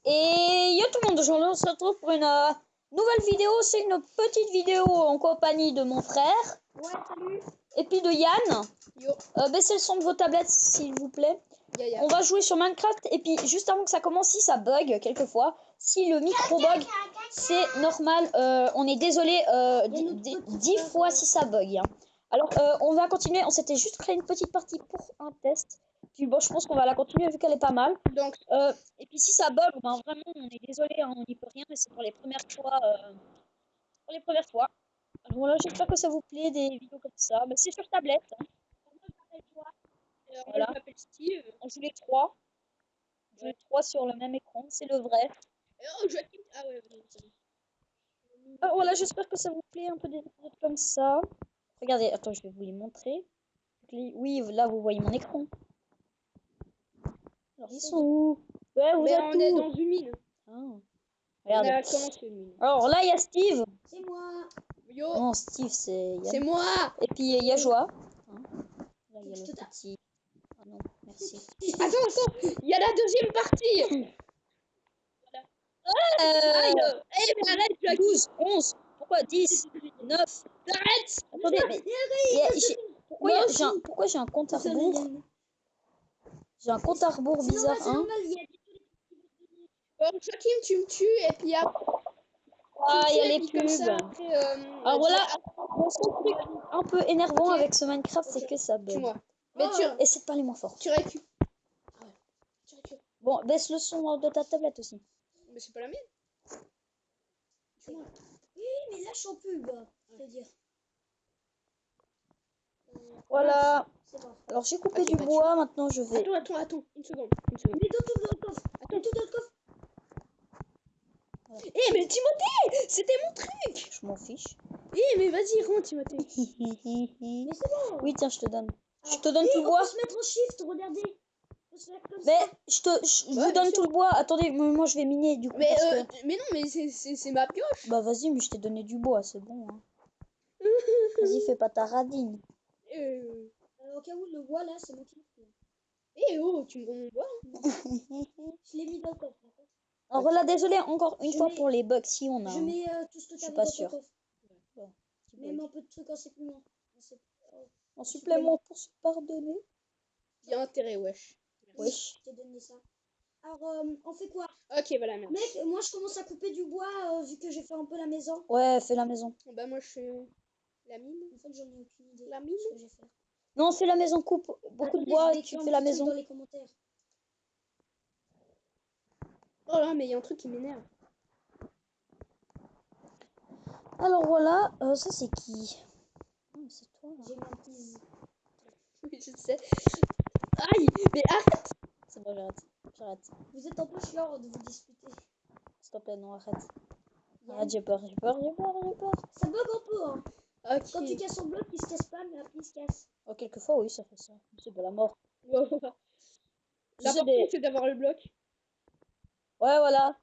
Et yo tout le monde, aujourd'hui on se retrouve pour une nouvelle vidéo. C'est une petite vidéo en compagnie de mon frère. Ouais, salut. Et puis de Yann. Yo. Baissez le son de vos tablettes s'il vous plaît. Yeah. On va jouer sur Minecraft. Et puis juste avant que ça commence, si ça bug quelquefois, si le micro bug, c'est normal. On est désolé 10 fois si ça bug. Hein. Alors on va continuer. On s'était juste créé une petite partie pour un test. Puis bon, je pense qu'on va la continuer vu qu'elle est pas mal. Donc, et puis si ça bug, ben vraiment, on est désolé, hein, on n'y peut rien, mais c'est pour les premières fois. Alors voilà, j'espère que ça vous plaît des vidéos comme ça. Ben, c'est sur tablette. Hein. moi, Voilà. je m'appelle Steve. On joue les trois. On joue les trois sur le même écran, c'est le vrai. Oh, Joachim. Ah ouais, c'est bon. Voilà, j'espère que ça vous plaît un peu des vidéos comme ça. Regardez, attends, je vais vous les montrer. Oui, là vous voyez mon écran. Alors ils sont où? Ouais, vous êtes on est où? dans une mine. Ah. On Regardez. a commencé une mine. Alors là, il y a Steve. C'est moi. Yo. Non, Steve, c'est Yann. C'est moi. Et puis il y a Joa. Hein. Là, il y a le petit. Ah non, merci. Attends. Il y a la deuxième partie. Aïe. Eh, mais arrête, Joachim. 12, 11, pourquoi 10, 9. Arrête. Attendez, mais pourquoi j'ai un compte à rebours? J'ai un compte à rebours bizarre. Hein. Bon, Joachim, tu me tues et puis après. Ah, il y a les comme pubs. ça, après, alors voilà, mon seul truc un peu énervant avec ce Minecraft, c'est que ça bug. Tue-moi. Mais essaie de parler moins fort. Tu récupères. Bon, baisse le son de ta tablette aussi. Mais c'est pas la mienne. Oui, mais lâche en pub, c'est-à-dire. Voilà. C'est bon. Alors j'ai coupé du bois, maintenant je vais. Attends, une seconde. Mets-toi tout dans le coffre. Mets-tout dans le coffre. Voilà. Eh, mais Timothée, c'était mon truc. Je m'en fiche. Eh, mais vas-y, rentre, Timothée. Mais c'est bon. Oui, tiens, je te donne. Je te donne tout le bois. On peut se mettre en shift, regardez. On se met comme mais ça. je vous donne tout le bois. Attendez, moi je vais miner du coup. Mais, parce que... mais non, mais c'est ma pioche. Bah vas-y, mais je t'ai donné du bois, c'est bon. Hein. Vas-y, fais pas ta radine. Au cas où, le bois là, c'est moi qui l'ai fait. Eh oh, tu me donnes mon bois. Je l'ai mis dans le coffre. Alors voilà, désolé encore une fois pour les bugs. Si on a. Je mets tout ce que tu as dans sûr. ton coffre. Ouais. Même un peu de trucs en supplément. En supplément pour se pardonner. Il y a intérêt, wesh. Wesh. Je t'ai donné ça. Alors, on fait quoi? Ok, voilà, merci. Mec, moi je commence à couper du bois vu que j'ai fait un peu la maison. Ouais, fais la maison. Bah, moi je fais la mine. En fait, j'en ai aucune idée. La mine? Ce que j'ai fait. Non, fais la maison, coupe beaucoup de bois et tu fais la maison. Dans les commentaires. Oh là, mais il y a un truc qui m'énerve. Alors voilà, ça c'est qui? C'est toi là. J'ai ma tease. Oui, je sais. Aïe, mais arrête. C'est bon, j'arrête. Vous êtes un peu chiant de vous disputer. S'il te plaît, non, arrête. Arrête, j'ai peur. Ça bug un peu, hein. Ok. Quand tu casses un bloc, il se casse pas, mais après il se casse. Oh, quelquefois, oui, ça fait ça. C'est pas la mort. L'important, c'est d'avoir le bloc. Ouais, voilà.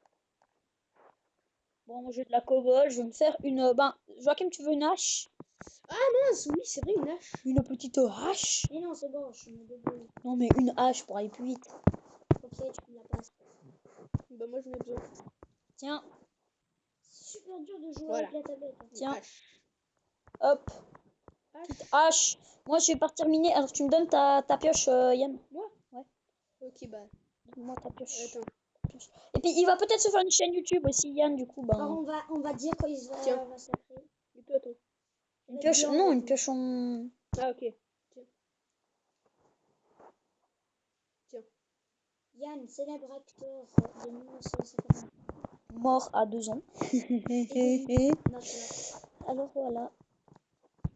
Bon, moi j'ai de la cobble, je vais me faire une... Ben, Joachim, tu veux une hache? Ah mince, oui, c'est vrai, une hache. Une petite hache? Mais non, c'est bon, je me débrouille. Non, mais une hache pour aller plus vite. Ok, tu me la passes. Bah moi, je mets besoin. Tiens. C'est super dur de jouer avec la tablette. Hein. Tiens. Hop. Petite hache. Moi, je vais partir miner. Alors, tu me donnes ta pioche, Yann? Moi? Ouais. Ok, bah. Donne-moi ta pioche. Attends. Et puis, il va peut-être se faire une chaîne YouTube aussi, Yann, du coup. Ben... Alors, on va dire quand il va s'appeler. Et toi, toi? Une pioche? Non, une pioche en... Ah, ok. Tiens. Yann, célèbre acteur de 1950. Mort à 2 ans. Alors, voilà.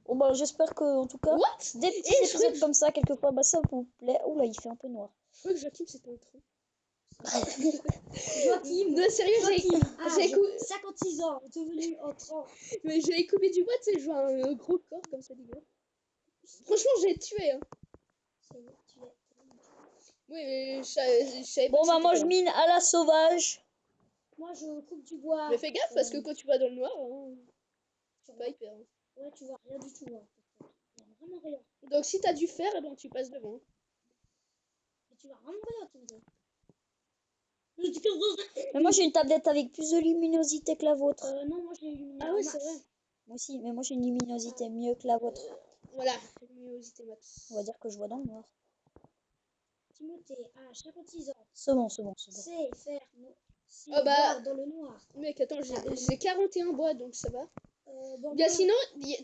Bon, bah, j'espère que, en tout cas, des petits épisodes comme ça, quelquefois, bah, ça vous plaît. Oula, il fait un peu noir. Je crois que Joachim, c'était un trou. Joachim. Non, sérieux, j'ai écouté. 56 ans, devenu en 30. Mais j'ai coupé du bois, tu sais, je vois un gros corps comme ça, dégueulasse. Franchement, j'ai tué, hein. Oui, mais je savais pas. Bon, bah, moi, je mine à la sauvage. Moi, je coupe du bois. Mais fais gaffe, parce que quand tu vas dans le noir, hein, tu vas hyper. Hein. Ouais, tu vois rien du tout. Hein. Vraiment rien. Donc, si t'as du fer, eh ben, tu passes devant. Mais tu vas vraiment rien, tu me dis. Mais moi j'ai une tablette avec plus de luminosité que la vôtre. Non, moi j'ai une Ah ouais, c'est vrai. Moi aussi, mais moi j'ai une luminosité mieux que la vôtre. Voilà, luminosité max. On va dire que je vois dans le noir. Timothée a 56 ans. C'est bon, c'est bon, c'est bon. C'est faire Ah bah. voir dans le noir. Mec, attends, j'ai 41 bois, donc ça va. Bon, Bien moi, sinon,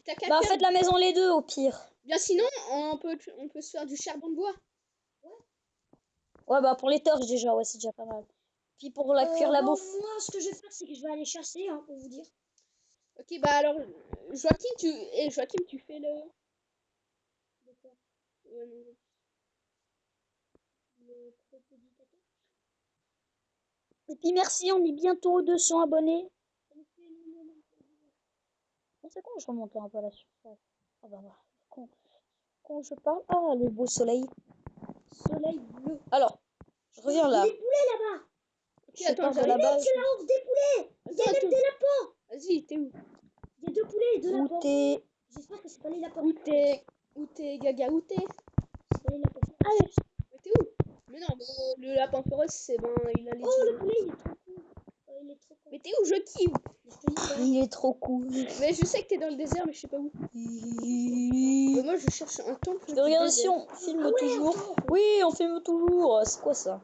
t'as qu'à Bah faire... faites la maison les deux au pire. Bien sinon, on peut se faire du charbon de bois. Ouais bah pour les torches déjà, ouais c'est déjà pas mal. Puis pour la cuire la bon, bouffe. moi, ce que je vais faire, c'est que je vais aller chasser, hein, pour vous dire. Ok, bah alors, Joachim, tu fais le... D'accord. Ouais, non. Le précéditateur. Et puis merci, on est bientôt 200 abonnés. Bon, c'est quand je remonte un peu à la surface. Ah bah voilà. Quand je parle. Ah le beau soleil. Soleil bleu. Alors, je reviens là. Il y a des poulets là-bas. Ok, Je attends, pars de j'arrive. là-bas. C'est la horde des poulets. Il y a même des lapins. Vas-y, t'es où? Il y a 2 poulets et 2 Où lapins. t'es? J'espère que c'est pas les lapins. Où t'es, Gaga, où t'es? C'est pas les lapins. Allez, mais t'es où? Mais non, bon, le lapin féroce, c'est ben, il a les Oh, yeux. le poulet, il est trop cool. Il est trop cool. Mais t'es où, Joachim? Je te dis pas. Il est trop cool. Mais je sais que t'es dans le désert, mais je sais pas où. Moi, je cherche un temple. Je du regarde si désert. on filme toujours. Oui, on filme toujours. C'est quoi ça?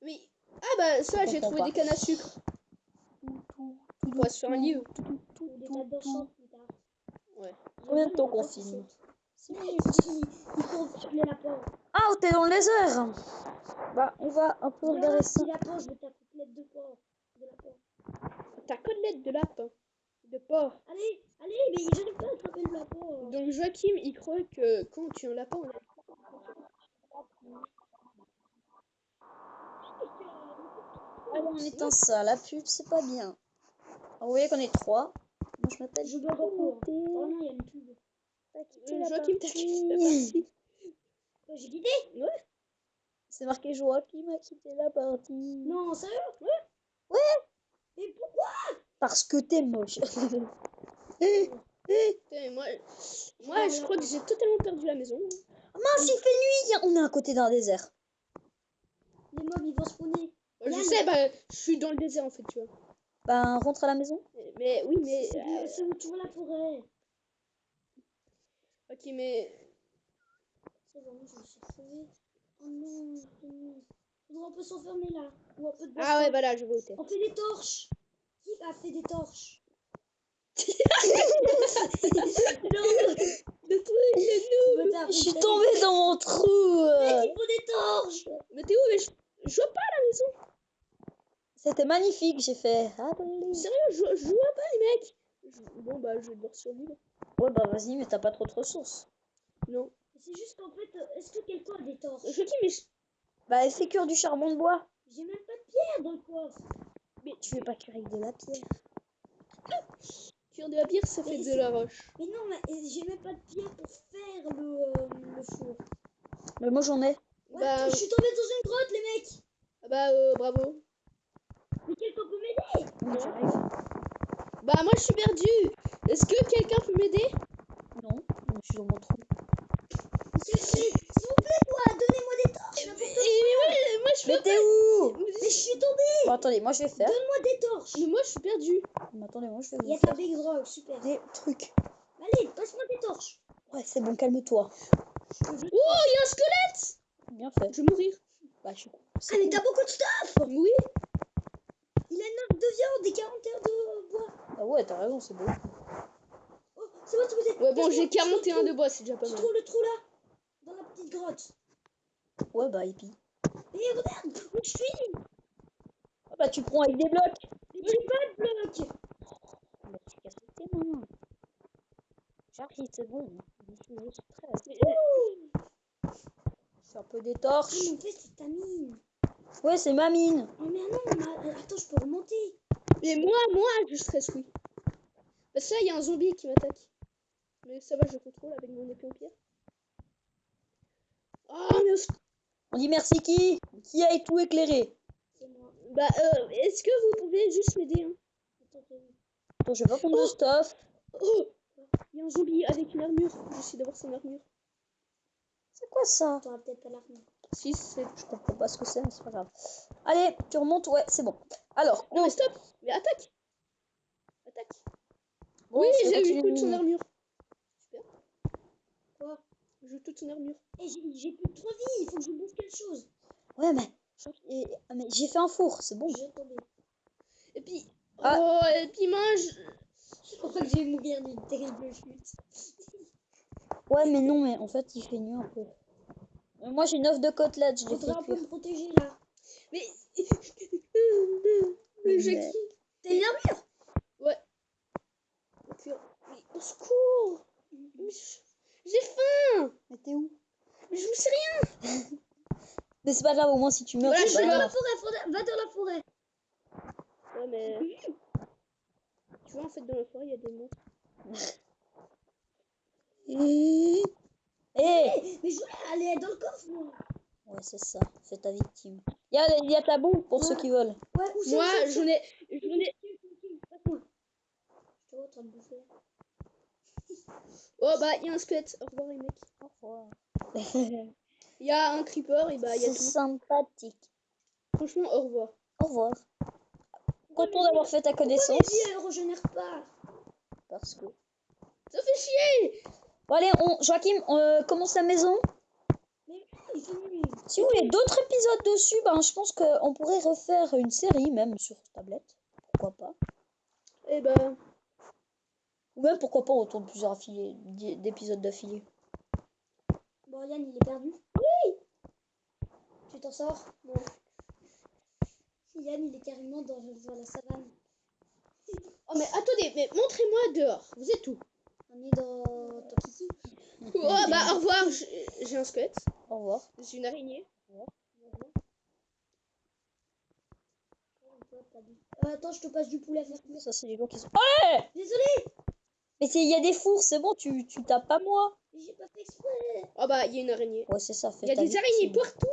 Mais... Ah bah, ça, Je j'ai comprends trouvé pas. des cannes à sucre. On pourrait se faire un livre. Des tas d'enchantes plus tard. Ouais. Combien de temps qu'on filme? 6 minutes. Il court sur les lapins. Ah, t'es dans le désert. Bah, on va un peu regarder ça. Si lapin, je veux ta côtelette de porc. De lapin. Ta côtelette de lapin. De porc. Allez, mais j'arrive pas à attraper le lapin. Donc Joachim, il croit que quand on tue un lapin, on a... Alors, on éteint ça. La pub, c'est pas bien. Alors, vous voyez qu'on est 3. Moi, je m'appelle. Je dois reprendre. Oh non, il y a une pub. T'as quitté la Joachim, t'as partie. quitté la partie. J'ai quitté. C'est marqué Joachim a quitté la partie. Non, sérieux? Ouais. Mais pourquoi? Parce que t'es moche. Putain, moi, je crois que j'ai totalement perdu la maison. Ah mince, il fait nuit. On est à côté d'un désert. Les mobs, ils vont spawner. Je sais, bah, je suis dans le désert en fait, tu vois. Ben, rentre à la maison. Mais oui, mais... C'est où tu vois la forêt? Ok, mais... C'est bon, je me suis retrouvée. Oh non, on peut s'enfermer là. Ou on peut Ah ouais, bah là, je vais au terre. On fait des torches. Qui a fait des torches? Le truc, c'est nous. Je suis tombée dans mon trou. Il faut des torches. Mais t'es où? Mais je vois pas la maison. C'était magnifique, j'ai fait. Sérieux, je vois pas les mecs. Bon, bah, je vais devoir survivre. Ouais, bah vas-y, mais t'as pas trop de ressources. Non. C'est juste qu'en fait, est-ce que quelqu'un a des torches? Joachim, mais... Bah, essaie cuire du charbon de bois. J'ai même pas de pierre dans le coffre. Mais tu veux pas cuire avec de la pierre? Cuire de la bière, ça fait de la roche. Mais non, mais j'ai même pas de pierre pour faire le four. Mais moi j'en ai. Ouais, Bah, je suis tombée dans une grotte, les mecs. ah bah, bravo. Mais quelqu'un peut m'aider? Oui, j'arrive. Bah, moi, je suis perdu. Est-ce que quelqu'un peut m'aider? Non, je suis dans mon trou. S'il vous plaît, quoi, donnez-moi des torches. Mais moi, je Mais peux t'es où? Mais je suis tombée. Bon, attendez, moi je vais faire. Donne-moi des torches. Mais moi, je suis perdu. Mais attendez, moi je vais Il y a vous ta faire big drog, super. des trucs. Allez, passe-moi des torches. Ouais, c'est bon, calme-toi. Oh, il y a un squelette. Bien fait. Je vais mourir. Bah, je suis con. Ah, mais t'as beaucoup de stuff. Oui. Il a 9 de viande et 41 de bois. Ah ouais, t'as raison, c'est beau. Oh, c'est bon, c'est bon. Ouais, bon, j'ai 41 de bois, c'est déjà pas Tu mal. trouves le trou là? Dans la petite grotte. Ouais, bah, hippie. Et regarde où je suis. Ah bah, tu prends avec des blocs. Mais j'ai pas de bloc. Bah, tu casses tes mains. J'arrive, c'est bon. Je stresse. C'est un peu des Ah, torches. mais en fait, c'est ta mine. Ouais, c'est ma mine. Mais non, attends, je peux remonter. Mais moi, je stresse, oui. Parce que là, il y a un zombie qui m'attaque. Mais ça va, je contrôle avec mon épée en pierre. Oh, mais... On dit merci qui? Qui a tout éclairé? C'est moi. Bah, est-ce que vous pouvez juste m'aider, hein? Attends, je vais pas prendre de stuff. Oh, il y a un zombie avec une armure. J'essaie d'avoir son armure. C'est quoi ça? T'auras peut-être pas la remarque. Si, c'est... Je comprends pas ce que c'est, mais c'est pas grave. Allez, tu remontes, ouais, c'est bon. Alors, Non, mais stop. Mais attaque. Attaque. bon, Oui, je j'ai eu continue. toute son armure. Super. Quoi? J'ai eu toute son armure. Et j'ai plus de 3 vies, il faut que je bouffe quelque chose. Ouais, mais j'ai fait un four, c'est bon. Je vais tomber. Et puis... Ah. Oh, et puis mange. Je crois que je vais mourir d'une terrible chute. Ouais, mais non, mais en fait, il fait nuit un peu. Moi, j'ai une œuf de côtelette, je l'ai Faudra fait un peu cuire. me protéger là. Mais... Mais- J'ai qui? T'as une armure? Ouais. Mais au secours. Mais j'ai faim. Mais t'es où? Mais je ne sais rien. Mais c'est pas grave, au moins si tu meurs, Voilà, c'est je pas suis Va dans mort. la forêt, va dans la forêt. Ouais, mais... Tu vois, en fait, dans la forêt, il y a des monstres. Eh, Mais je voulais aller dans le coffre moi. ouais, c'est ça, c'est ta victime. Il y a ta boue pour ceux qui veulent. Ouais, où c'est? Moi, Où c'est j'en ai... Passe-moi. Je te vois en train de bouffer. Oh, bah, il y a un squelette. Au revoir, les mecs. Au revoir. Il y a un creeper, et bah, il y a C'est tout. sympathique. Franchement, au revoir. Au revoir. Content d'avoir fait ta Pourquoi connaissance. mes vies elles régénèrent pas? Parce que... Ça fait chier. Bon, allez, Joachim, on commence la maison. Mais il fait nuit. Si vous voulez d'autres épisodes dessus, ben, je pense qu'on pourrait refaire une série, même sur tablette. Pourquoi pas. Et bah... Ou même, pourquoi pas, autour de plusieurs d'épisodes d'affilée. Bon, Yann, il est perdu. Oui. Tu t'en sors? Non. Yann, il est carrément dans la savane. Oh, mais attendez, mais montrez-moi dehors. Vous êtes où? On est dans Tokiki. Oh, bah, au revoir. J'ai un squelette. Au revoir. J'ai une araignée. Attends, je te passe du poulet à faire cuire. Ça, c'est les gens qui sont... Désolé, Mais il y a des fours, c'est bon, tu tapes pas moi. mais j'ai pas fait exprès. Oh, bah, il y a une araignée. Ouais, c'est ça, Il y a des araignées partout.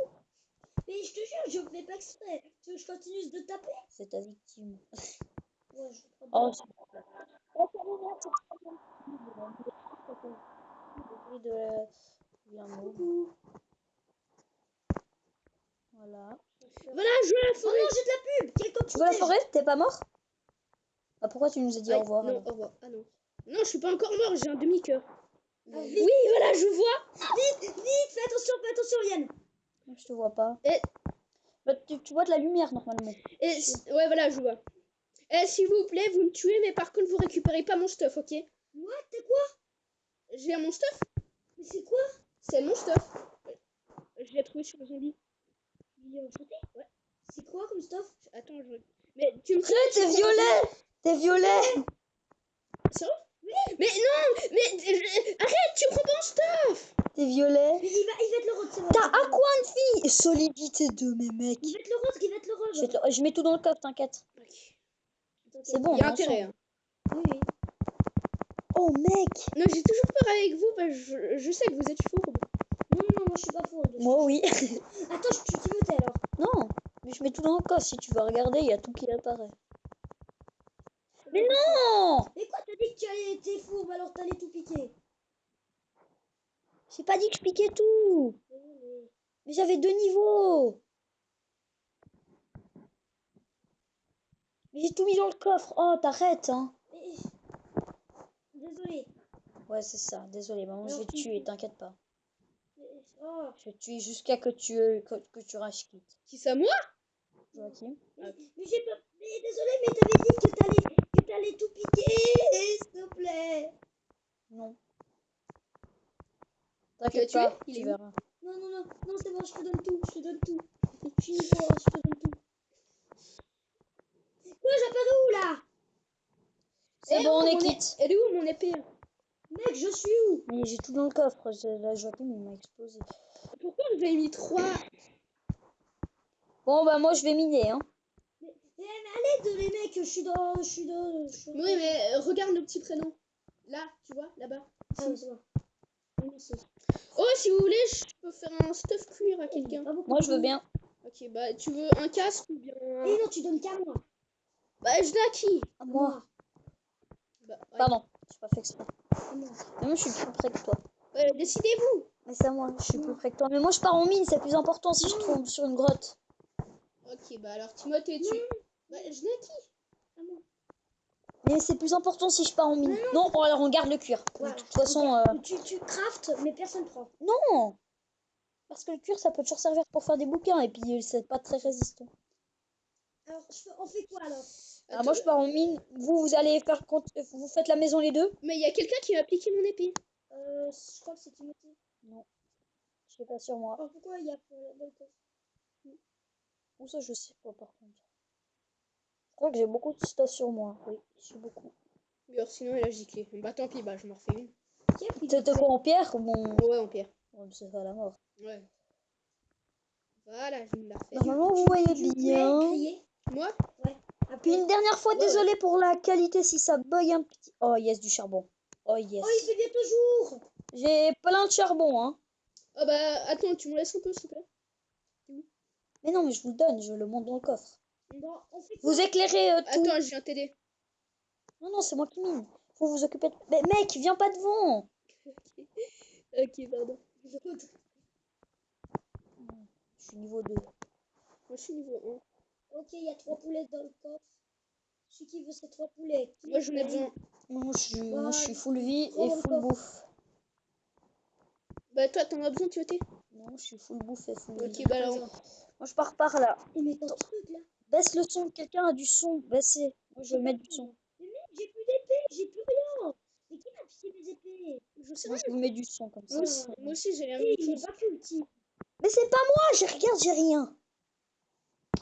Mais je te jure, je fais pas exprès. Tu veux que je continue de taper? C'est ta victime. Ouais, je prends Oh, c'est... Oh, ça m'énerve, c'est de... Bien mou. coucou. Voilà, Voilà. je veux la Oh forêt. non, j'ai de la pub. Quel code Tu veux la forêt? T'es pas mort? Ah, pourquoi tu nous as dit au revoir? Non, alors au revoir. Ah non. Non, je suis pas encore mort, j'ai un demi-cœur. Ah, vite, Oui, voilà, je vois. vite, fais attention, Yann. Je te vois pas. Et, Bah, tu vois de la lumière, normalement. ouais, voilà, je vois. S'il vous plaît, vous me tuez, mais par contre, vous récupérez pas mon stuff, ok? What? T'es quoi? J'ai mon stuff. Mais c'est quoi? C'est mon stuff. Je l'ai trouvé sur le zombie. Il est enchanté? Ouais. C'est quoi comme stuff? Attends, je... Mais tu me T'es violet! T'es violet! Sérieux? Mais non! Mais arrête, tu prends mon stuff! T'es violet? Mais il va te le rendre, c'est bon. T'as un coin de vie! Solidité de mes mecs. Il va te le rendre, il va te le rendre. Je mets tout dans le coffre, t'inquiète. C'est bon, Il y a on est intérêt. ensemble. Hein. Oui, oui. Oh mec! Non, j'ai toujours peur avec vous, parce que je sais que vous êtes fourbes. Non, moi je suis pas fourde. Moi oui. Attends, tu t'y alors. Non, mais je mets tout dans le coffre. Si tu veux regarder, il y a tout qui apparaît. Mais non! Mais quoi, t'as dit que tu allais été fourbe alors t'allais tout piquer? J'ai pas dit que je piquais tout. Mais j'avais 2 niveaux. Mais j'ai tout mis dans le coffre. Oh, t'arrêtes, hein. Mais... Désolé. Ouais, c'est ça. Désolé, maman, je vais te tuer, t'inquiète pas. Oh. Je vais te tuer jusqu'à que tu raches quitte. Qui ça, moi? Joachim. Mais j'ai pas... Mais désolé, mais t'avais dit que t'allais tout piquer, s'il te plaît. Non. Tu l'as T'inquiète tué? pas, Il tu est où? verras. Non, c'est bon, je te donne tout, je te donne tout. Je suis une fois, je te donne tout. Quoi, j'apparais où là? C'est bon, on est mon quitte. Elle est où mon épée? Mec, je suis où? Mais j'ai tout dans le coffre. La Joachim, il m'a explosé. Pourquoi vous avez mis 3? Bon, bah, moi, je vais miner, hein. Mais à l'aide, les mecs, je suis dans... Oui, mais regarde nos petits prénoms. Là, tu vois, là-bas. Ah oui, c'est bon. Oui, merci. Oh, si vous voulez, je peux faire un stuff cuir à quelqu'un. Pas beaucoup Moi, je veux de- bien. Ok, bah, tu veux un casque ou bien... Eh non, tu donnes qu'à moi. Bah, je l'ai à qui? À moi. Bah, ouais. Pardon, j'ai pas fait exprès. À moi. Mais moi, je suis plus près que toi. Décidez-vous. Mais c'est à moi, je suis plus près que toi. Mais moi, je pars en mine, c'est plus important si je tombe sur une grotte. Ok, bah alors Timothée, tu... Bah, je n'ai qui? Ah non. Mais c'est plus important si je pars en mine. Non, bon, alors on garde le cuir. Voilà. De toute façon, Tu craftes, mais personne prend. non. Parce que le cuir, ça peut toujours servir pour faire des bouquins. Et puis, c'est pas très résistant. Alors, on fait quoi alors? Ah, moi, je pars en mine. Vous allez faire... Vous faites la maison les deux? Mais il y a quelqu'un qui m'a piqué mon épée. Je crois que c'est Timothée. Non. Je sais pas sur moi. Alors pourquoi il y a pour la bonne coffre? Ou ça, je sais pas par contre. Je crois que j'ai beaucoup de stuff sur moi. Oui, j'ai beaucoup. Mais alors, sinon, il a giclé. Bah tant pis, bah je m'en refais une. T'étais quoi en pierre ou bon... Ouais, en pierre. Ouais, c'est pas la mort. Ouais. Voilà, je me la refais. Normalement, vous voyez bien. Crier. Moi? Ouais. Puis une dernière fois, Ouais, désolé pour la qualité si ça bug un petit. Oh yes, du charbon. Oh yes. Oh, il fait bientôt jour. J'ai plein de charbon, hein. Oh bah attends, tu me laisses un peu, s'il te plaît. Mais non, mais je vous le donne, je le monte dans le coffre. Bon, on fait quoi? Vous éclairez tout. Attends, je viens t'aider. Non, non, c'est moi qui mine. Faut vous occuper de... Mais mec, viens pas devant. Ok, pardon. Je suis niveau 2. Moi, je suis niveau 1. Ok, il y a 3 poulets dans le coffre. Celui qui veut ces 3 poulets. Moi, j'en ai besoin. Moi, je suis full vie et full bouffe. Bah toi, t'en as besoin, Timothée? Non, je suis full bouffe et full vie. Ok, bah alors... Moi, je pars par là. Et mais ton truc là. Baisse le son. Quelqu'un a du son. Baissez. Moi, je vais mettre du son. Mais mec, j'ai plus d'épée, j'ai plus rien. Mais qui m'a piqué mes épées? Je sais Moi, rien. je vous mets du son comme ça. Moi aussi, j'ai la Et même il est chose. pas plus ultime. Mais c'est pas moi. Regarde, j'ai rien.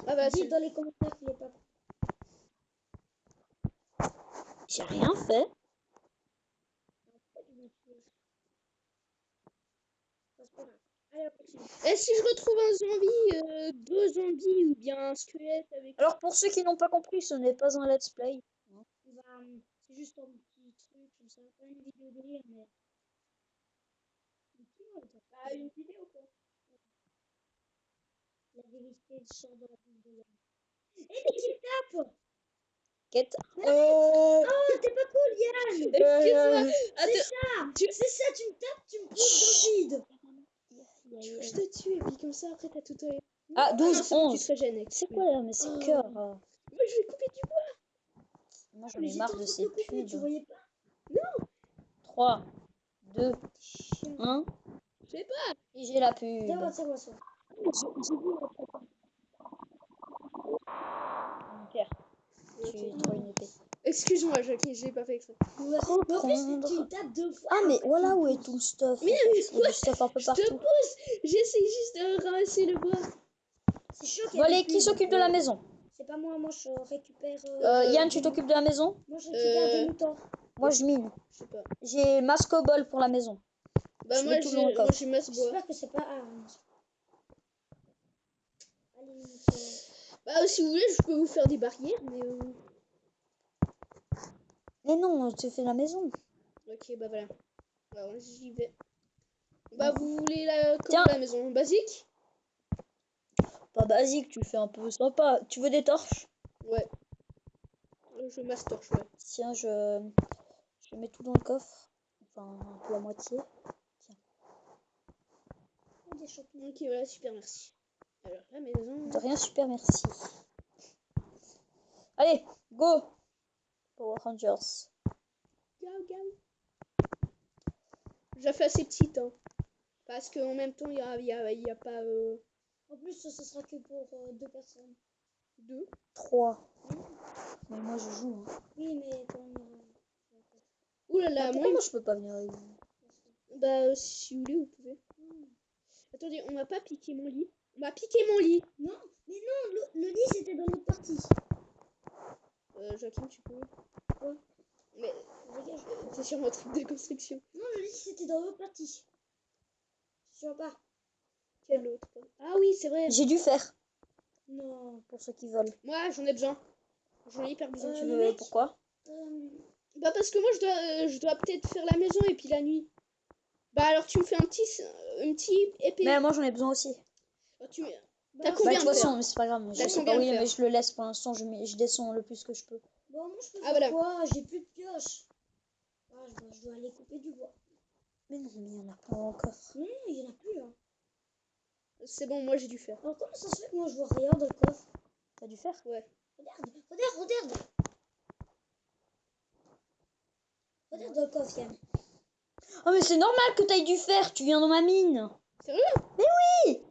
Ah bah, Dites dans les commentaires qu'il est pas plus. J'ai rien fait. Allez, on continue. Et si je retrouve un zombie, 2 zombies ou bien un squelette avec... Alors, pour ceux qui n'ont pas compris, ce n'est pas un let's play. Bah, c'est juste un petit truc comme ça. Pas une vidéo délire, mais. Ah, une vidéo quoi. La vérité sort de la bouche de Yann. Eh, mais qui tape? Quête. Oh, t'es pas cool, Yann! Excuse-moi. C'est Attends, ça! C'est ça, tu me tapes, tu me poses dans le vide! je te tue et puis comme ça, après, t'as tout... Ah, Ah non, 12, c'est bon, tu 11. te régènes. C'est quoi là? Mais c'est cœur. Moi, je vais couper du bois. Moi, j'en Mais ai j'étais marre en de train ces de couper, tu pubs. voyais pas? 3, 2, Chien. 1. Je sais pas. Et j'ai la pub. C'est moi, c'est moi, c'est moi. Pierre, tu trouves une épée. Excuse-moi, Jackie, j'ai pas fait exprès. Mais en plus, tu me tapes 2 fois. Ah, mais voilà où est tout le stuff. Mais en fait. oui, Il y a du stuff un peu Je te partout. pousse. J'essaie juste de ramasser le bois. C'est chaud qu'il y Bon, a des allez, qui pubs. s'occupe de la maison? C'est pas moi, moi je récupère. Yann, tu t'occupes de la maison? Moi je récupère des moutons. Moi, je mine. Je sais pas. J'ai mascobol pour la maison. Bah Je moi mets tout dans le coffre. j'ai masse bois. J'espère que c'est pas. Allez, moutons. Bah si vous voulez, je peux vous faire des barrières, mais Mais non, tu fais la maison. ok, bah voilà. Alors j'y vais. Bah vous voulez la Tiens. comment la maison basique? Pas basique, tu fais un peu sympa. Tu veux des torches? Ouais. Je masse torche, ouais. Tiens, je mets tout dans le coffre. Enfin, un peu la moitié. Des champignons. Ok, voilà, super, merci. Alors la maison. De rien, super, merci. Allez, go! Power Rangers. Go, go. Je la fais assez petite, hein. Parce qu'en même temps, il y a pas En plus, ce sera que pour 2 personnes. 2. 3. Mais moi, je joue. Hein. Oui, mais quand on aura. Ouh là là, Pourquoi moi, je peux pas venir avec vous? bah si vous voulez, vous pouvez. Attendez, on m'a pas piqué mon lit. On m'a piqué mon lit. Non, mais non, le lit c'était dans l'autre partie. Joachim, tu peux. Quoi? Mais Dégage. c'est sur mon truc de construction. Non, le lit c'était dans l'autre partie. Je vois pas. Quel autre? Ah oui, c'est vrai. J'ai dû faire. Non. Pour ceux qui veulent. Moi, j'en ai besoin. J'en ai hyper besoin. Tu le veux mec- pourquoi? Bah parce que moi, je dois peut-être faire la maison et puis la nuit. Bah alors tu me fais un petit épée. Mais moi, j'en ai besoin aussi. Alors, t'as Bah, combien de toute de façon, fer? mais c'est pas grave. T'as Je sais combien pas, de oui, fer? mais je le laisse pour l'instant. Je descends le plus que je peux. Bon, moi je peux Ah, faire voilà. quoi? J'ai plus de pioche. Ah, je dois aller couper du bois. Mais non, mais il y en a pas encore. Non, il y en a plus là. C'est bon, moi j'ai dû faire. Alors comment ça se fait que moi je vois rien dans le coffre? T'as dû faire? Ouais. Regarde. Regarde dans le coffre, Yann. Oh, mais c'est normal que t'ailles dû faire. Tu viens dans ma mine. Sérieux? Mais oui.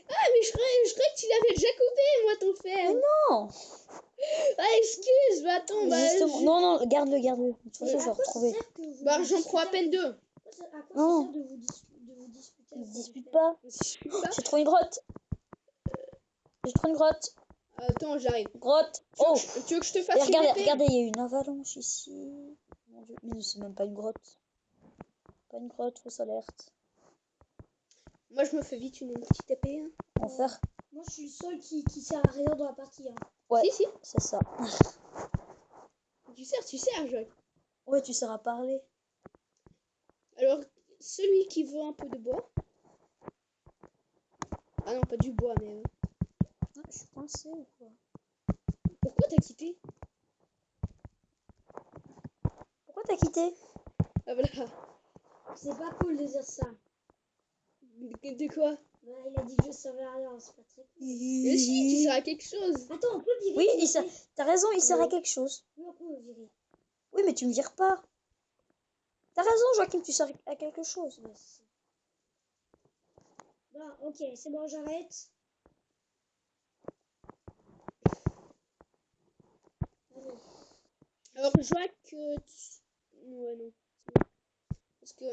Ah, mais je croyais que tu l'avais déjà coupé, moi, ton fer. Mais non. Ah, excuse, bah attends, bah. Justement. Non, garde-le. De toute façon, je vais retrouver. Bah, j'en prends à peine 2. À quoi Non. ça sert de vous disputer? Ils se disputent pas. Je pas. J'ai trouvé une grotte. Attends, j'arrive. Grotte. Oh. Tu veux que je te fasse Et une épée? regardez, il y a une avalanche ici. Mon Dieu. Mais c'est même pas une grotte. Pas une grotte, fausse alerte. Moi, je me fais vite une petite épée. Hein. Enfer. Moi je suis le seul qui sert à rien dans la partie. Hein. Ouais, Si. c'est ça. Tu sers, Joël. Ouais, tu seras parler. Alors, celui qui veut un peu de bois. Ah non, pas du bois, mais. Ah, je suis coincée ou quoi? Pourquoi t'as quitté? Pourquoi t'as quitté? Ah voilà. C'est pas cool de dire ça. De quoi? Bah, il a dit que je servais à rien, c'est pas très cool. Mais si, tu sers à quelque chose. Attends, on peut virer. Oui, s'il vous plaît. t'as raison, il sert à quelque chose. Oui, on peut virer. Oui, mais tu me vires pas. T'as raison, Joachim, tu sers à quelque chose. Ouais, c'est ça. Bon, ok, c'est bon, j'arrête. Allez. Alors, Joac, ouais, non. C'est bon. Parce que.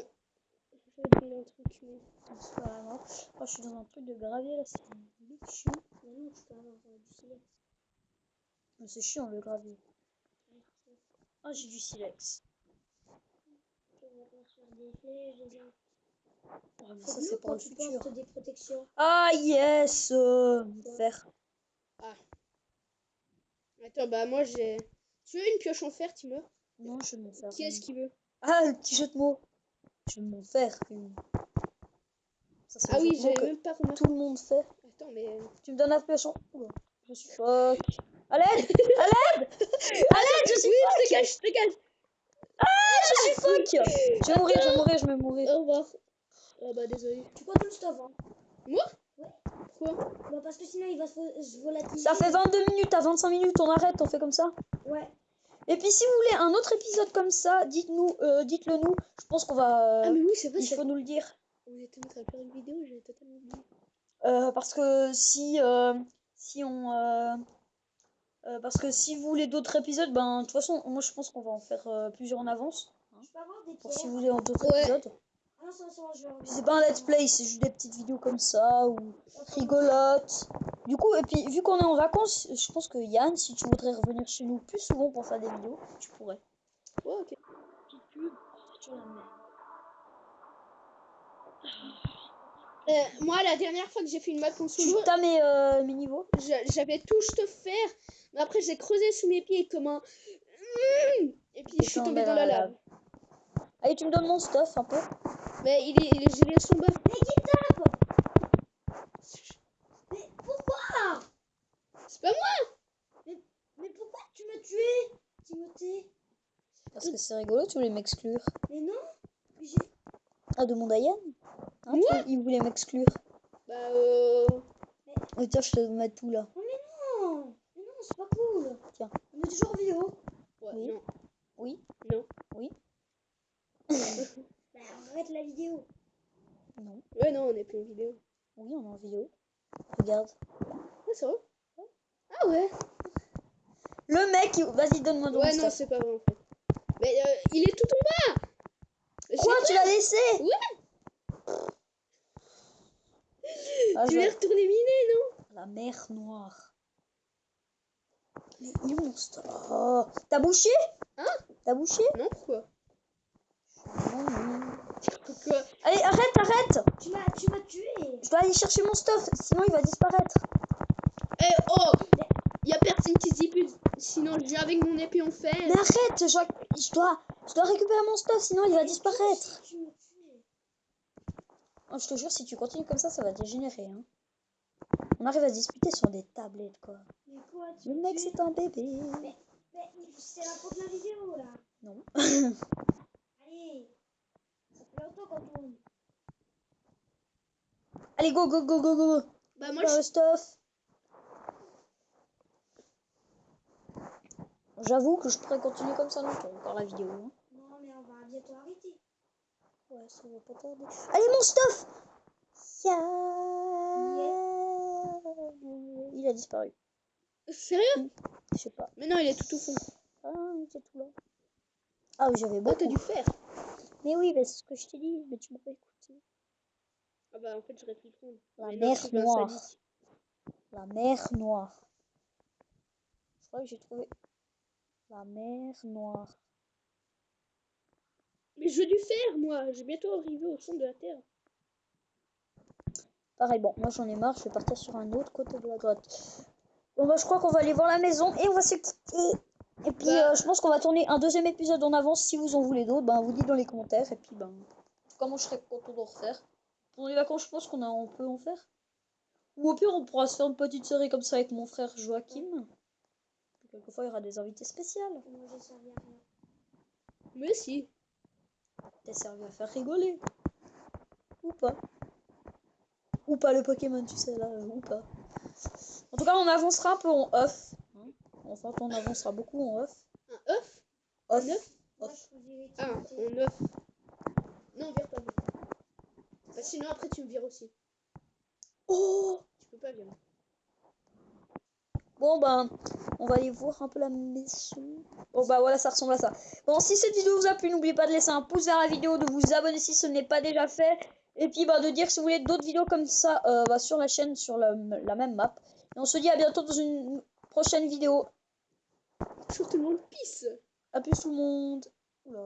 Je vais te demander un truc. Mais... C'est pas vraiment. Oh, je suis dans un truc de gravier là, c'est vite chiant. Mais non, tu peux avoir du silex. Mais c'est chiant le gravier. Ah, j'ai du silex. On va faire des flèches, des arbres. Oh, mais C'est ça, bleu c'est pour quand le tu futur. portes des protections. Ah, yes! Fer. Attends, bah moi j'ai. Tu veux une pioche en fer, tu meurs? Non, je vais m'en faire. Qui est-ce qui veut? Ah, le petit jeu de mots. Je vais m'en faire une. Ça, c'est Ah le oui, jeu de mots j'avais que même pas remarqué. tout le monde fait. Attends, mais. Tu me donnes la pioche en. Oula, je suis choc. À l'aide! À l'aide! À l'aide! Je suis Oui, fuck! je te cache, je te cache! Je suis fuck! Je vais mourir. Au revoir. Ah bah désolé. Tu prends tout le stuff, hein. Moi? Ouais. Quoi? Bah, parce que sinon il va se volatiliser. Ça fait 22 minutes, à 25 minutes, on arrête, on fait comme ça. Ouais. Et puis si vous voulez un autre épisode comme ça, dites-le nous. Je pense qu'on va. Ah mais oui, c'est vrai, Il faut nous le dire. On était en train de faire une vidéo, j'ai totalement oublié. Parce que parce que si vous voulez d'autres épisodes, ben de toute façon, moi je pense qu'on va en faire plusieurs en avance. Je peux avoir des Pour si pierres. vous voulez d'autres Ouais. épisodes. Ah non, c'est bon, je vais Puis c'est pas un let's play, c'est juste des petites vidéos comme ça ou rigolotes. Du coup, et puis vu qu'on est en vacances, je pense que Yann, si tu voudrais revenir chez nous plus souvent pour faire des vidéos, tu pourrais. Ouais, ok. Petite pub, tu la mets. Moi, la dernière fois que j'ai fait une map en solo, Tu t'as mes niveaux? j'avais tout je te faire, mais après j'ai creusé sous mes pieds comme un. Et puis je suis tombée dans la lave. Allez, tu me donnes mon stuff un peu. Mais j'ai les son bas. Mais qui tape? Mais pourquoi? C'est pas moi! Mais pourquoi tu m'as tué, Timothée? Parce que c'est rigolo, tu voulais m'exclure. Mais non. J'ai... Ah, demande à Yann. Hein, Moi il voulait m'exclure. Bah Oh, tiens, je te mets tout là. Oh, mais non, c'est pas cool. Tiens. On est toujours en vidéo. Ouais, Oui. non. Oui. Non. Oui. Bah, arrête la vidéo. Non. Ouais, non, on est plus en vidéo. Oui, on est en vidéo. Regarde. Ah, c'est vrai? Ah ouais? Le mec, vas-y, donne-moi ton Ouais, non, stuff. c'est pas vrai en fait. Mais il est tout en bas! Quoi, tu l'as laissé? Ouais! Ah, Tu je- l'as retourné miné, non? La mer Noire. Mais il est mon stuff. Oh. T'as bouché? Hein? T'as bouché? Non, pourquoi? Non. Pourquoi? Allez, arrête! Tu m'as tué. Je dois aller chercher mon stuff, sinon il va disparaître. Eh oh! Y'a personne qui se dit plus. Sinon, je viens avec mon épée en fer. Mais arrête, je dois récupérer mon stuff, sinon il va disparaître. Tu m'as tué. Oh, je te jure, si tu continues comme ça va dégénérer. Hein. On arrive à se disputer sur des tablettes, quoi. Mais quoi, tu Le m'as mec, tué? c'est un bébé. Mais c'est la faute de la vidéo, là. Non. Allez. Alors toi, quand on... Allez, go, go, go, go, go. Bah moi, Faire le stuff. J'avoue que je pourrais continuer comme ça longtemps, encore la vidéo. Hein. Non, mais on va bientôt arrêter. Ouais, ça va pas tarder. Allez, mon stuff. Il a disparu. Sérieux? Je sais pas. Mais non, il est tout au fond. Ah, il était tout là. Ah oui, j'avais Oh, beaucoup. t'as dû faire. Mais oui, mais c'est ce que je t'ai dit, mais tu m'as pas écouté. Ah bah en fait, je reste trop. La Mais mer notre truc Noire. d'insanique. La mer Noire. Je crois que j'ai trouvé la mer Noire. Mais je veux du faire, moi. J'ai bientôt arrivé au centre de la Terre. Pareil, bon, moi j'en ai marre, je vais partir sur un autre côté de la grotte. Bon bah je crois qu'on va aller voir la maison et on va se quitter. Et puis Bah. je pense qu'on va tourner un deuxième épisode en avance. Si vous en voulez d'autres, ben vous dites dans les commentaires. Et puis ben, comment je serais content d'en refaire. Pour les vacances, je pense on peut en faire. Ou au pire, on pourra se faire une petite série comme ça avec mon frère Joachim. Quelquefois, il y aura des invités spéciaux. Moi, j'ai servi à rien. Mais si. T'es servi à faire rigoler. Ou pas. Ou pas le Pokémon, tu sais, là, ou pas. En tout cas, on avancera un peu en off. Hein. Enfin, on avancera beaucoup en off. Un œuf? Off. Un œuf? Moi, Off. je vous dirai Ah, Timothée. un œuf. Non, vire pas. Bah, sinon, après, tu me vires aussi. Oh! Tu peux pas virer. Bon, ben, on va aller voir un peu la maison. Bon, bah voilà, ça ressemble à ça. Bon, si cette vidéo vous a plu, n'oubliez pas de laisser un pouce vers la vidéo, de vous abonner si ce n'est pas déjà fait. Et puis, bah, de dire si vous voulez d'autres vidéos comme ça bah, sur la chaîne, sur la même map. Et on se dit à bientôt dans une prochaine vidéo. Toujours tout le monde pisse. A plus tout le monde. Oula.